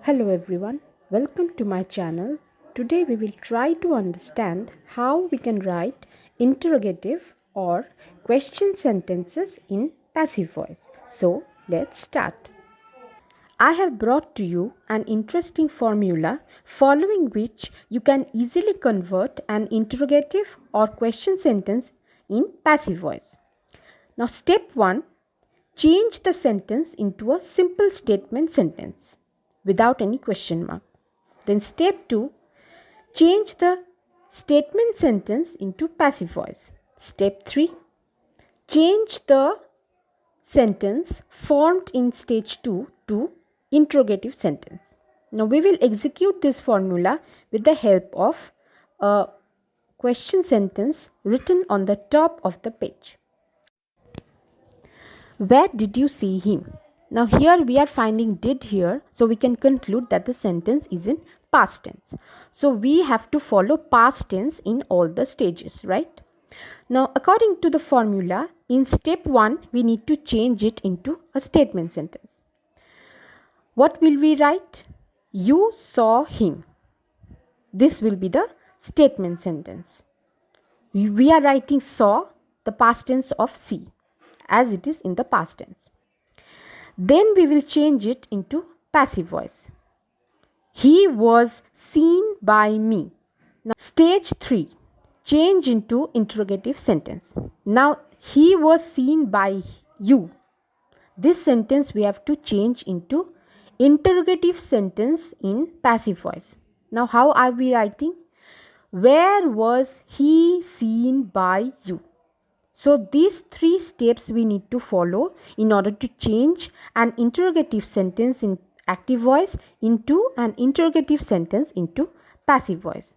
Hello everyone, welcome to my channel. Today we will try to understand how we can write interrogative or question sentences in passive voice. So let's start. I have brought to you an interesting formula following which you can easily convert an interrogative or question sentence in passive voice. Now step 1, change the sentence into a simple statement sentence without any question mark. Then step 2, change the statement sentence into passive voice. Step 3, change the sentence formed in stage 2 to interrogative sentence. Now we will execute this formula with the help of a question sentence written on the top of the page. Where did you see him? Now here we are finding did here, so we can conclude that the sentence is in past tense. So we have to follow past tense in all the stages, right? Now according to the formula, in step 1 we need to change it into a statement sentence. What will we write? You saw him. This will be the statement sentence. We are writing saw, the past tense of see, as it is in the past tense. Then we will change it into passive voice. He was seen by me. Now, stage 3, change into interrogative sentence. Now, he was seen by you. This sentence we have to change into interrogative sentence in passive voice. Now, how are we writing? Where was he seen by you? So these 3 steps we need to follow in order to change an interrogative sentence in active voice into an interrogative sentence into passive voice.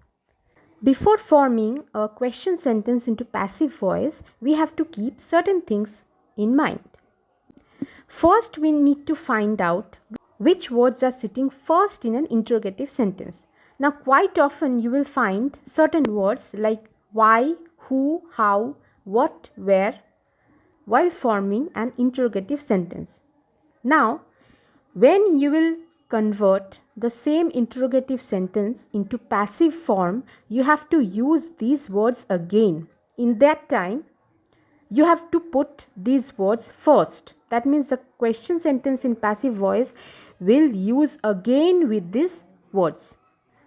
Before forming a question sentence into passive voice, we have to keep certain things in mind. First, we need to find out which words are sitting first in an interrogative sentence. Now, quite often you will find certain words like why, who, how, what, where while forming an interrogative sentence. Now, when you will convert the same interrogative sentence into passive form, you have to use these words again. In that time, you have to put these words first. That means the question sentence in passive voice will use again with these words.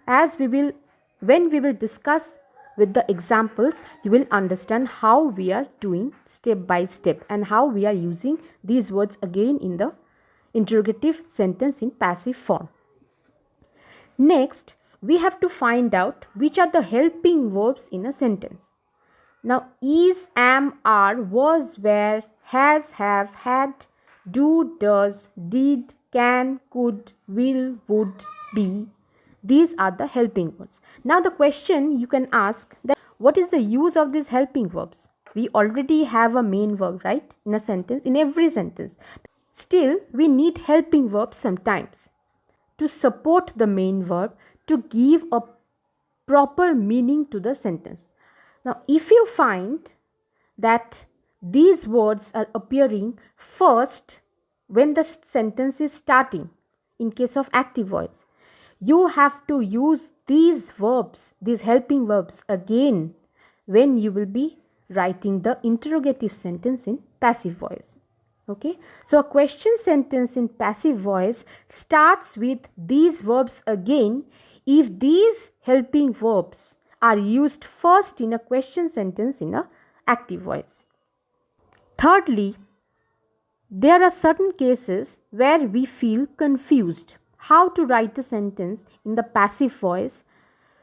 As when we will discuss with the examples, you will understand how we are doing step by step and how we are using these words again in the interrogative sentence in passive form. Next, we have to find out which are the helping verbs in a sentence. Now, is, am, are, was, were, has, have, had, do, does, did, can, could, will, would, be. These are the helping verbs. Now the question you can ask that what is the use of these helping verbs? We already have a main verb, right? In a sentence, in every sentence. Still, we need helping verbs sometimes to support the main verb to give a proper meaning to the sentence. Now, if you find that these words are appearing first when the sentence is starting, in case of active voice, you have to use these verbs, these helping verbs again when you will be writing the interrogative sentence in passive voice. Okay, so a question sentence in passive voice starts with these verbs again if these helping verbs are used first in a question sentence in a active voice. Thirdly, there are certain cases where we feel confused how to write a sentence in the passive voice,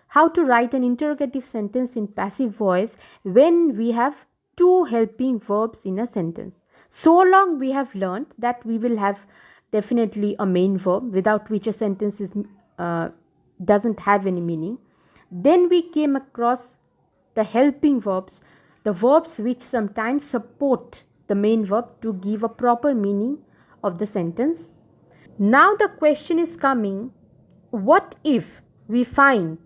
how to write an interrogative sentence in passive voice when we have 2 helping verbs in a sentence. So long we have learned that we will have definitely a main verb without which a sentence doesn't have any meaning. Then we came across the helping verbs, the verbs which sometimes support the main verb to give a proper meaning of the sentence. Now the question is coming, what if we find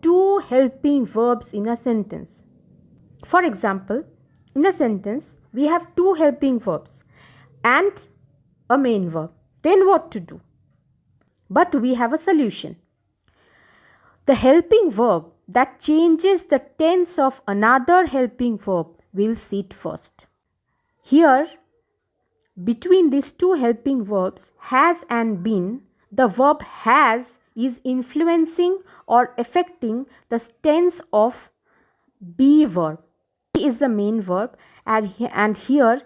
2 helping verbs in a sentence? For example, in a sentence, we have 2 helping verbs and a main verb. Then what to do? But we have a solution. The helping verb that changes the tense of another helping verb will sit first. Here, between these two helping verbs, has and been, the verb has is influencing or affecting the tense of be verb. Be is the main verb, and here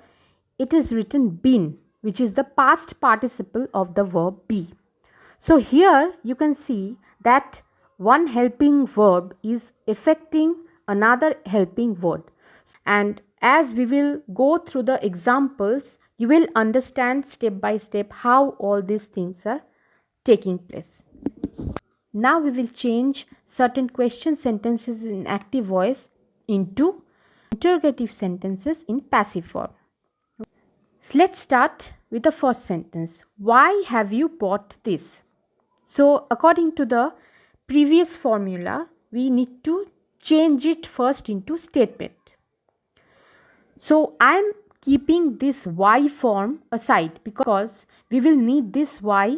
it is written been, which is the past participle of the verb be. So here you can see that one helping verb is affecting another helping verb. And as we will go through the examples, you will understand step by step how all these things are taking place. Now we will change certain question sentences in active voice into interrogative sentences in passive form. So let's start with the first sentence. Why have you bought this? So according to the previous formula, we need to change it first into statement. So I am keeping this why form aside because we will need this why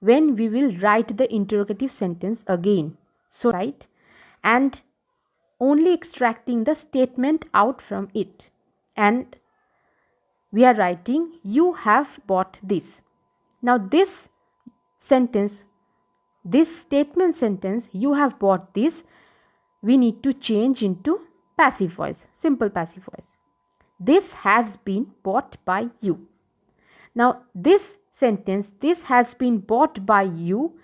when we will write the interrogative sentence again. So right, and only extracting the statement out from it, and we are writing you have bought this. Now this sentence, this statement sentence, you have bought this, we need to change into passive voice, simple passive voice. This has been bought by you. Now this sentence, this has been bought by you,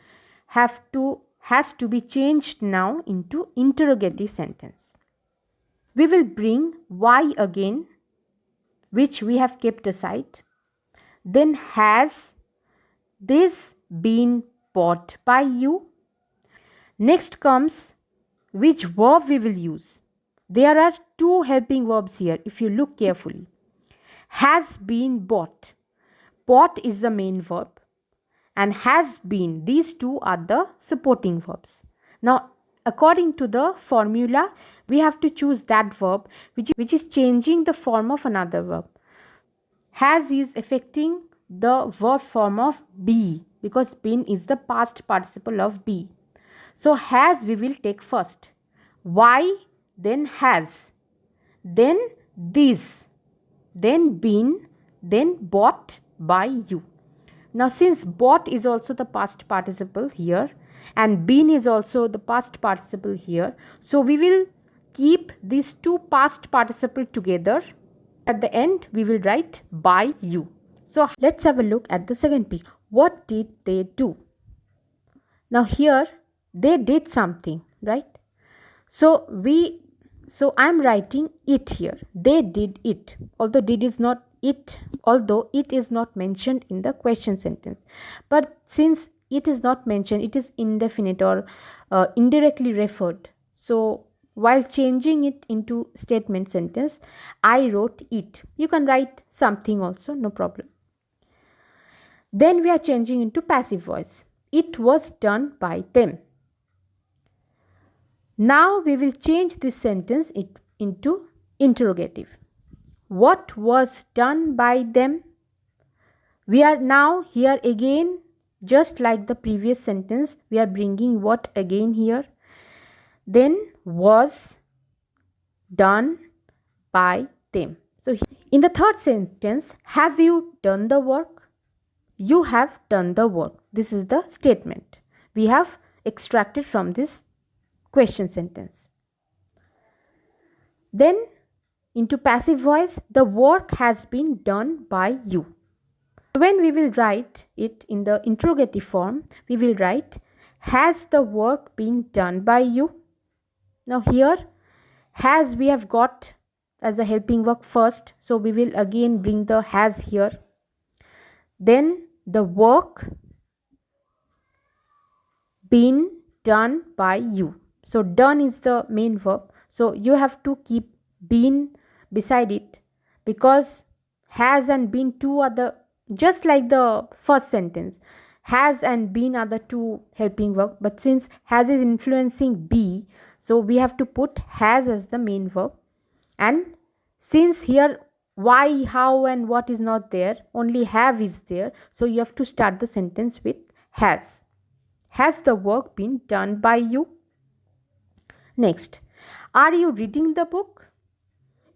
has to be changed now into interrogative sentence. We will bring why again, which we have kept aside. Then has this been bought by you? Next comes which verb we will use. There are two helping verbs here if you look carefully. Has been bought. Bought is the main verb and has been, these two are the supporting verbs. Now according to the formula, we have to choose that verb which is changing the form of another verb. Has is affecting the verb form of be because been is the past participle of be. So has we will take first. Why, then has, then this, then been, then bought by you. Now since bought is also the past participle here and been is also the past participle here, so we will keep these two past participle together. At the end we will write by you. So let's have a look at the second picture. What did they do? Now here they did something, right? So I'm writing it here. They did it. Although it is not mentioned in the question sentence. But since it is not mentioned, it is indefinite or indirectly referred. So while changing it into statement sentence, I wrote it. You can write something also, no problem. Then we are changing into passive voice. It was done by them. Now we will change this sentence into interrogative. What was done by them? We are now here again, just like the previous sentence, we are bringing what again here. Then was done by them. So in the third sentence, have you done the work? You have done the work. This is the statement we have extracted from this question sentence. Then into passive voice, the work has been done by you. When we will write it in the interrogative form, we will write, has the work been done by you? Now here, has we have got as a helping verb first, so we will again bring the has here. Then the work been done by you. So done is the main verb, so you have to keep been beside it because has and been two are the, just like the first sentence, has and been are the two helping verb, but since has is influencing be, so we have to put has as the main verb. And since here why, how and what is not there, only have is there, so you have to start the sentence with has. Has the work been done by you? Next, are you reading the book?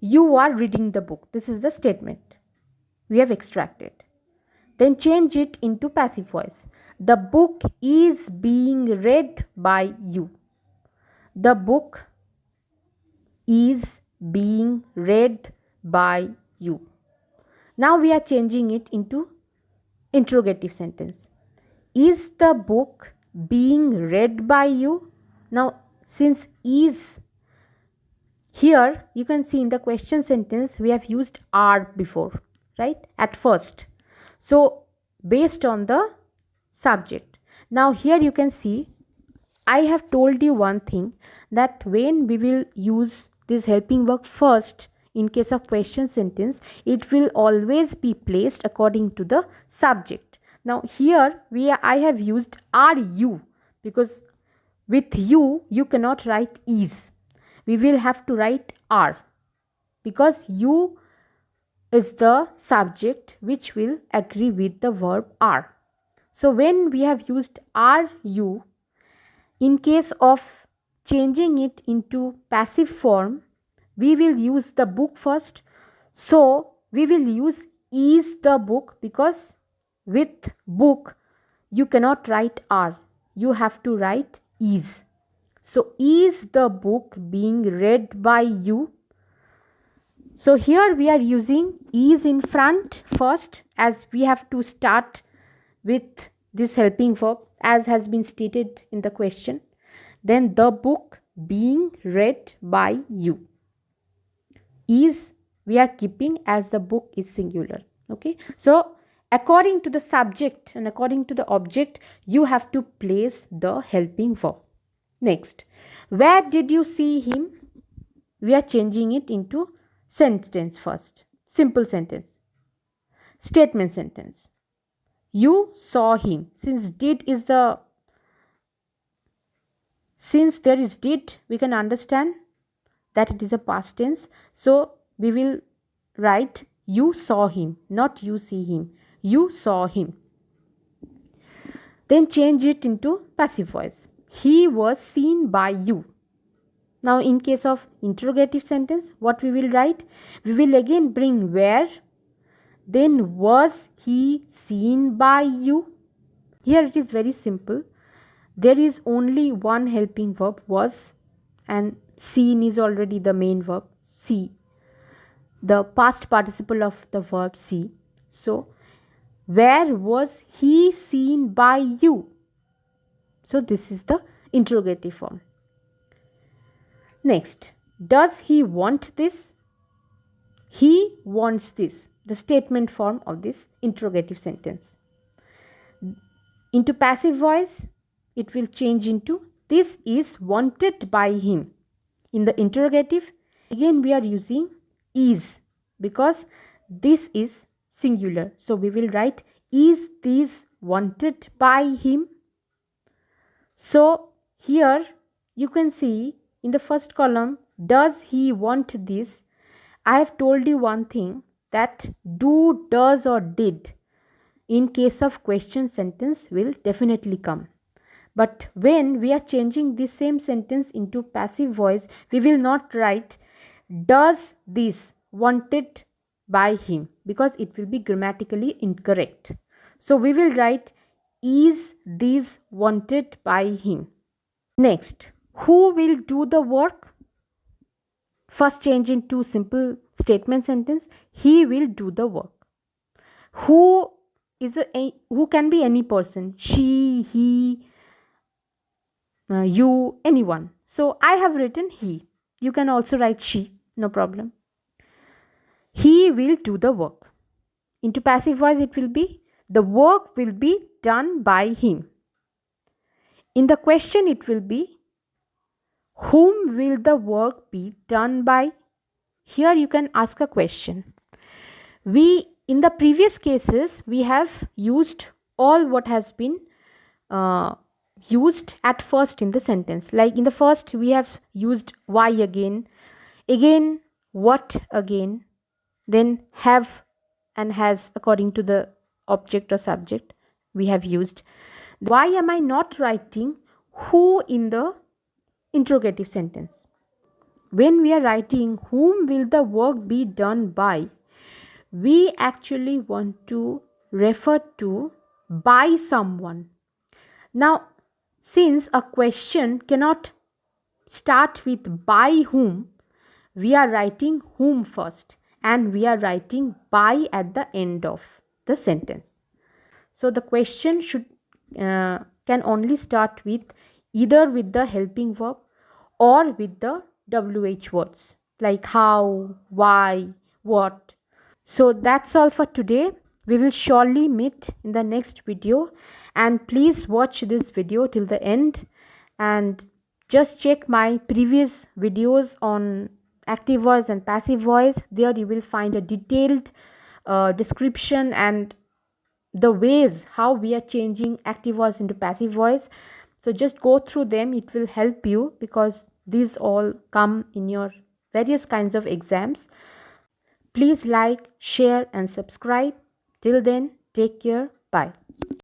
You are reading the book. This is the statement we have extracted. Then change it into passive voice. The book is being read by you. The book is being read by you. Now we are changing it into interrogative sentence. Is the book being read by you? Now, since is here, you can see in the question sentence we have used are before, right? At first. So, based on the subject. Now, here you can see I have told you one thing, that when we will use this helping verb first in case of question sentence, it will always be placed according to the subject. Now here I have used are you, because with you cannot write is. We will have to write are, because you is the subject which will agree with the verb are. So when we have used are you, in case of changing it into passive form, we will use the book first. So we will use is the book, because with book you cannot write are, you have to write is. So is the book being read by you? So here we are using is in front first, as we have to start with this helping verb as has been stated in the question. Then the book being read by you. Is we are keeping as the book is singular. Okay. So according to the subject and according to the object, you have to place the helping verb. Next, where did you see him? We are changing it into sentence first. Simple sentence. Statement sentence. You saw him. Since there is did, we can understand that it is a past tense. So we will write you saw him, not you see him. You saw him. Then change it into passive voice. He was seen by you. Now in case of interrogative sentence, what we will write? We will again bring where. Then was he seen by you? Here it is very simple. There is only one helping verb, was, and seen is already the main verb, see. The past participle of the verb see. So where was he seen by you? So this is the interrogative form. Next, does he want this? He wants this, the statement form of this interrogative sentence. Into passive voice, it will change into this is wanted by him. In the interrogative, again we are using is, because this is singular. So we will write is this wanted by him? So here you can see in the first column, does he want this? I have told you one thing, that do, does or did in case of question sentence will definitely come. But when we are changing this same sentence into passive voice, we will not write does this wanted by him, because it will be grammatically incorrect. So we will write is this wanted by him. Next, who will do the work? First change into simple statement sentence. He will do the work. Who who can be any person, she, he, you, anyone. So I have written he. You can also write she, no problem. He will do the work. Into passive voice it will be the work will be done by him. In the question it will be whom will the work be done by? Here you can ask a question. In the previous cases we have used all what has been used at first in the sentence. Like in the first we have used why again what again, then have and has according to the object or subject we have used. Why am I not writing who in the interrogative sentence? When we are writing whom will the work be done by, we actually want to refer to by someone. Now, since a question cannot start with by whom, we are writing whom first and we are writing by at the end of the sentence. So the question should can only start with either with the helping verb or with the WH words like how, why, what. So that's all for today. We will surely meet in the next video, and please watch this video till the end and just check my previous videos on active voice and passive voice. There you will find a detailed description and the ways how we are changing active voice into passive voice. So just go through them, it will help you because these all come in your various kinds of exams. Please like, share and subscribe. Till then, take care. Bye.